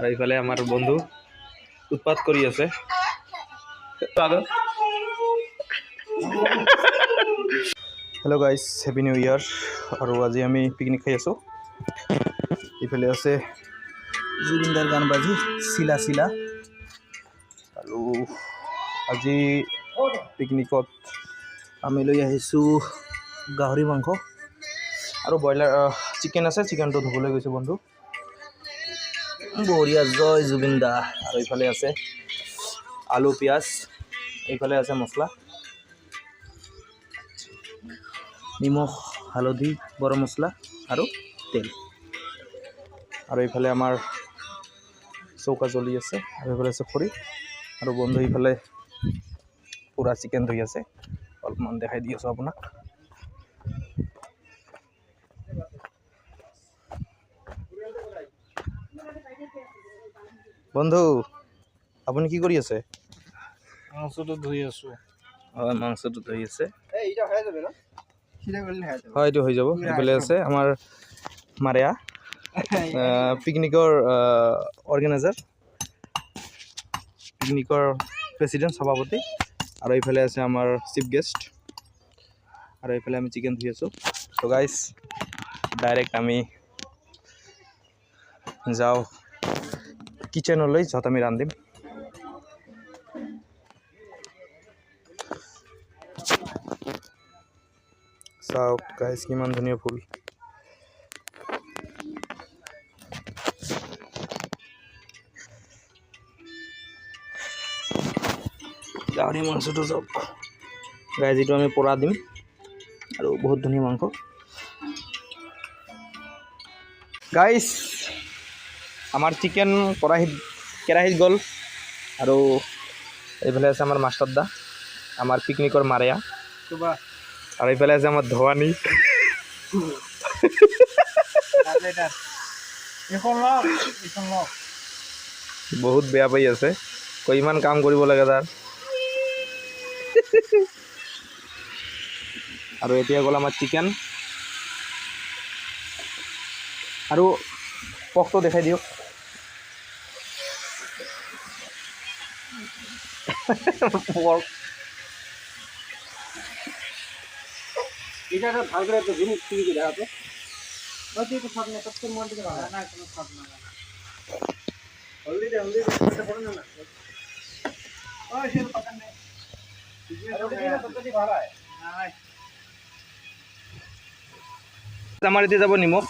R এইফালে আমাৰ বন্ধু উৎপাত কৰি আছে। হেল্ল' গাইজ, হেপী নিউ ইয়াৰ। আৰু আজি আমি পিকনিক খাই আছোঁ। এইফালে আছে জুবিনদাৰ গান বাজি চিলা চিলা। আৰু আজি পিকনিকত আমি লৈ আহিছোঁ গাহৰি মাংস আৰু ব্ৰইলাৰ চিকেন আছে। চিকেনটো ধুবলৈ গৈছোঁ বন্ধু। বঢ়িয়া, জয় জুবিনদা। আৰু এইফালে আছে আলু পিঁয়াজ, এইফালে আছে মছলা, নিমখ, হালধি, গৰম মছলা আৰু তেল। আৰু এইফালে আমাৰ চৌকা জ্বলি আছে আৰু এইফালে আছে খৰি। আৰু বন্ধু এইফালে পূৰা চিকেন ধুই আছে, অলপমান দেখাই দি আছোঁ আপোনাক। বন্ধু আপুনি কি কৰি আছে? মাংসটো ধুই আছোঁ। হয়, মাংসটো ধুই আছে। হয়, এইটো হৈ যাব। এইফালে আছে আমাৰ মাৰেয়া পিকনিকৰ অৰ্গেনাইজাৰ, পিকনিকৰ প্ৰেচিডেণ্ট, সভাপতি। আৰু এইফালে আছে আমাৰ চিফ গেষ্ট। আৰু এইফালে আমি চিকেন ধুই আছোঁ। ত' গাইজ, ডাইৰেক্ট আমি যাওঁ কিচেনলৈ, য'ত আমি ৰান্ধিম। চাওক গাইজ, কিমান ধুনীয়া ফুল। গাহৰি মাংসটো চাওক গাইজ, যিটো আমি পোৰা দিম। আৰু বহুত ধুনীয়া মাংস গাইজ। আমাৰ চিকেন কেৰাহীত গ'ল। আৰু এইফালে আছে আমাৰ মাষ্টাৰ দা, আমাৰ পিকনিকৰ মাৰেয়া। আৰু এইফালে আছে আমাৰ ধোৱানী। বহুত বেয়া পাই আছে, কৈ ইমান কাম কৰিব লাগে তাৰ। আৰু এতিয়া গ'ল আমাৰ চিকেন। আৰু পকটো দেখাই দিয়ক। পৰ্ক আমাৰ এতিয়া যাব নিমখ।